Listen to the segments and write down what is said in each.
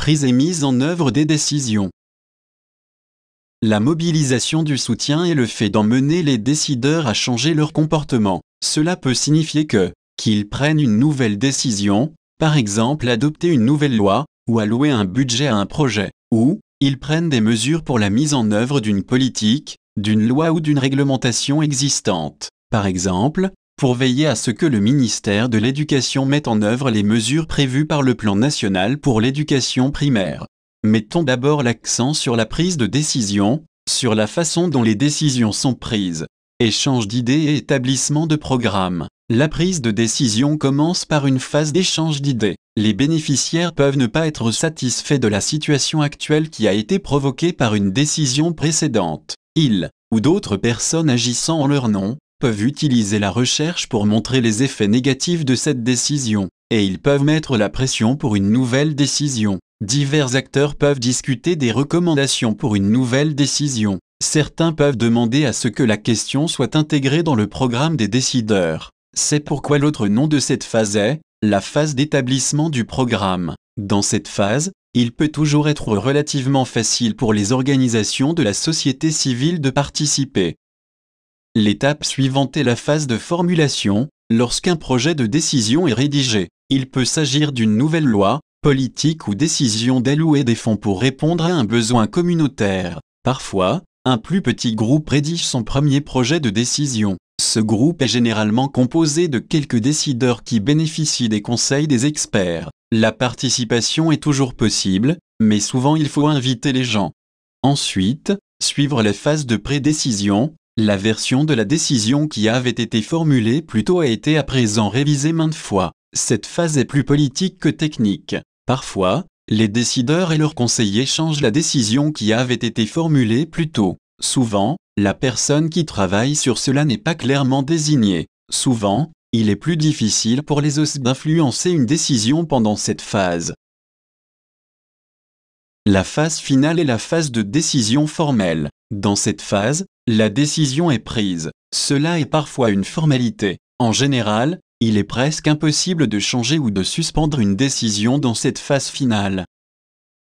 prise et mise en œuvre des décisions. La mobilisation du soutien est le fait d'emmener les décideurs à changer leur comportement. Cela peut signifier qu'ils prennent une nouvelle décision, par exemple adopter une nouvelle loi, ou allouer un budget à un projet, ou ils prennent des mesures pour la mise en œuvre d'une politique, d'une loi ou d'une réglementation existante. Par exemple, pour veiller à ce que le ministère de l'Éducation mette en œuvre les mesures prévues par le Plan national pour l'éducation primaire. Mettons d'abord l'accent sur la prise de décision, sur la façon dont les décisions sont prises. Échange d'idées et établissement de programmes. La prise de décision commence par une phase d'échange d'idées. Les bénéficiaires peuvent ne pas être satisfaits de la situation actuelle qui a été provoquée par une décision précédente. Ils, ou d'autres personnes agissant en leur nom, peuvent utiliser la recherche pour montrer les effets négatifs de cette décision, et ils peuvent mettre la pression pour une nouvelle décision. Divers acteurs peuvent discuter des recommandations pour une nouvelle décision. Certains peuvent demander à ce que la question soit intégrée dans le programme des décideurs. C'est pourquoi l'autre nom de cette phase est la phase d'établissement du programme. Dans cette phase, il peut toujours être relativement facile pour les organisations de la société civile de participer. L'étape suivante est la phase de formulation. Lorsqu'un projet de décision est rédigé, il peut s'agir d'une nouvelle loi, politique ou décision d'allouer des fonds pour répondre à un besoin communautaire. Parfois, un plus petit groupe rédige son premier projet de décision. Ce groupe est généralement composé de quelques décideurs qui bénéficient des conseils des experts. La participation est toujours possible, mais souvent il faut inviter les gens. Ensuite, suivre la phase de pré-décision. La version de la décision qui avait été formulée plus tôt a été à présent révisée maintes fois. Cette phase est plus politique que technique. Parfois, les décideurs et leurs conseillers changent la décision qui avait été formulée plus tôt. Souvent, la personne qui travaille sur cela n'est pas clairement désignée. Souvent, il est plus difficile pour les OS d'influencer une décision pendant cette phase. La phase finale est la phase de décision formelle. Dans cette phase, la décision est prise. Cela est parfois une formalité. En général, il est presque impossible de changer ou de suspendre une décision dans cette phase finale.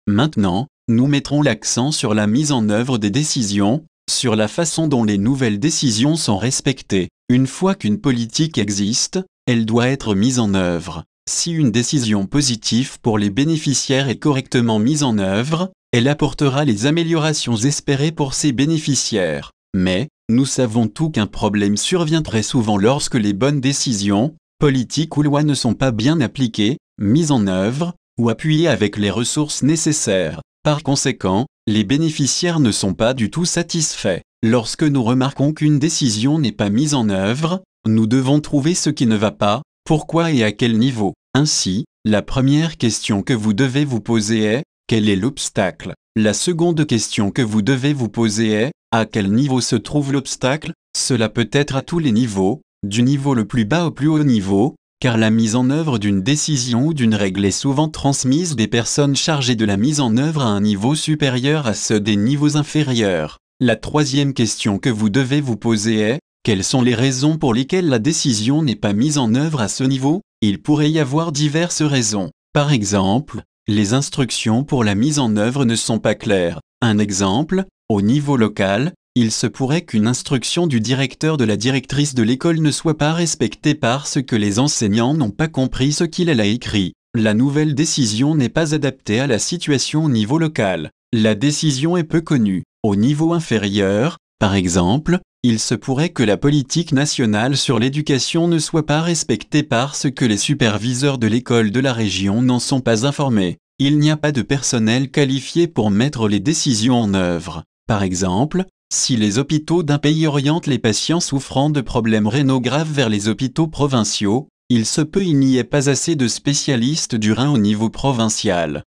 Maintenant, nous mettrons l'accent sur la mise en œuvre des décisions, sur la façon dont les nouvelles décisions sont respectées. Une fois qu'une politique existe, elle doit être mise en œuvre. Si une décision positive pour les bénéficiaires est correctement mise en œuvre, elle apportera les améliorations espérées pour ses bénéficiaires. Mais, nous savons tous qu'un problème survient très souvent lorsque les bonnes décisions, politiques ou lois ne sont pas bien appliquées, mises en œuvre, ou appuyées avec les ressources nécessaires. Par conséquent, les bénéficiaires ne sont pas du tout satisfaits. Lorsque nous remarquons qu'une décision n'est pas mise en œuvre, nous devons trouver ce qui ne va pas, pourquoi et à quel niveau. Ainsi, la première question que vous devez vous poser est « Quel est l'obstacle ?» La seconde question que vous devez vous poser est « À quel niveau se trouve l'obstacle ?» Cela peut être à tous les niveaux, du niveau le plus bas au plus haut niveau, car la mise en œuvre d'une décision ou d'une règle est souvent transmise des personnes chargées de la mise en œuvre à un niveau supérieur à ceux des niveaux inférieurs. La troisième question que vous devez vous poser est « Quelles sont les raisons pour lesquelles la décision n'est pas mise en œuvre à ce niveau ?» Il pourrait y avoir diverses raisons. Par exemple, les instructions pour la mise en œuvre ne sont pas claires. Un exemple, au niveau local, il se pourrait qu'une instruction du directeur de la directrice de l'école ne soit pas respectée parce que les enseignants n'ont pas compris ce qu'il a écrit. La nouvelle décision n'est pas adaptée à la situation au niveau local. La décision est peu connue. Au niveau inférieur, par exemple, il se pourrait que la politique nationale sur l'éducation ne soit pas respectée parce que les superviseurs de l'école de la région n'en sont pas informés. Il n'y a pas de personnel qualifié pour mettre les décisions en œuvre. Par exemple, si les hôpitaux d'un pays orientent les patients souffrant de problèmes rénaux graves vers les hôpitaux provinciaux, il se peut qu'il n'y ait pas assez de spécialistes du rein au niveau provincial.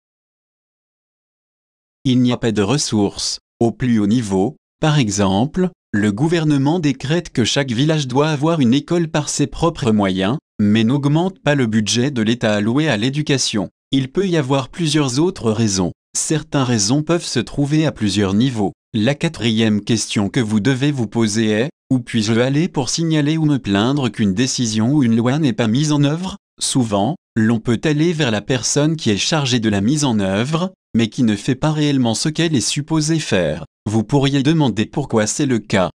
Il n'y a pas de ressources. Au plus haut niveau, par exemple, le gouvernement décrète que chaque village doit avoir une école par ses propres moyens, mais n'augmente pas le budget de l'État alloué à l'éducation. Il peut y avoir plusieurs autres raisons. Certaines raisons peuvent se trouver à plusieurs niveaux. La quatrième question que vous devez vous poser est « Où puis-je aller pour signaler ou me plaindre qu'une décision ou une loi n'est pas mise en œuvre ?» Souvent, l'on peut aller vers la personne qui est chargée de la mise en œuvre, mais qui ne fait pas réellement ce qu'elle est supposée faire. Vous pourriez demander pourquoi c'est le cas.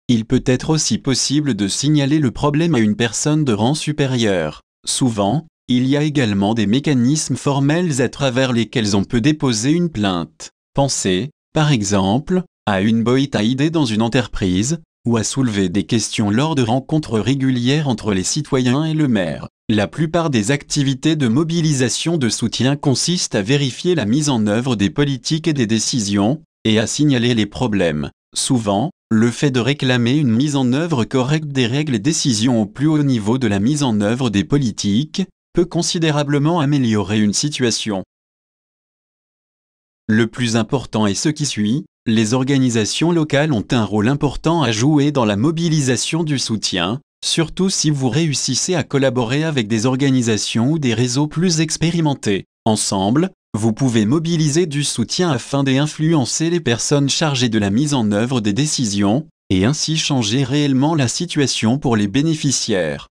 Il peut être aussi possible de signaler le problème à une personne de rang supérieur. Souvent, il y a également des mécanismes formels à travers lesquels on peut déposer une plainte. Pensez, par exemple, à une boîte à idées dans une entreprise, ou à soulever des questions lors de rencontres régulières entre les citoyens et le maire. La plupart des activités de mobilisation de soutien consistent à vérifier la mise en œuvre des politiques et des décisions, et à signaler les problèmes. Souvent, le fait de réclamer une mise en œuvre correcte des règles et décisions au plus haut niveau de la mise en œuvre des politiques peut considérablement améliorer une situation. Le plus important est ce qui suit. Les organisations locales ont un rôle important à jouer dans la mobilisation du soutien, surtout si vous réussissez à collaborer avec des organisations ou des réseaux plus expérimentés. Ensemble, vous pouvez mobiliser du soutien afin d'influencer les personnes chargées de la mise en œuvre des décisions, et ainsi changer réellement la situation pour les bénéficiaires.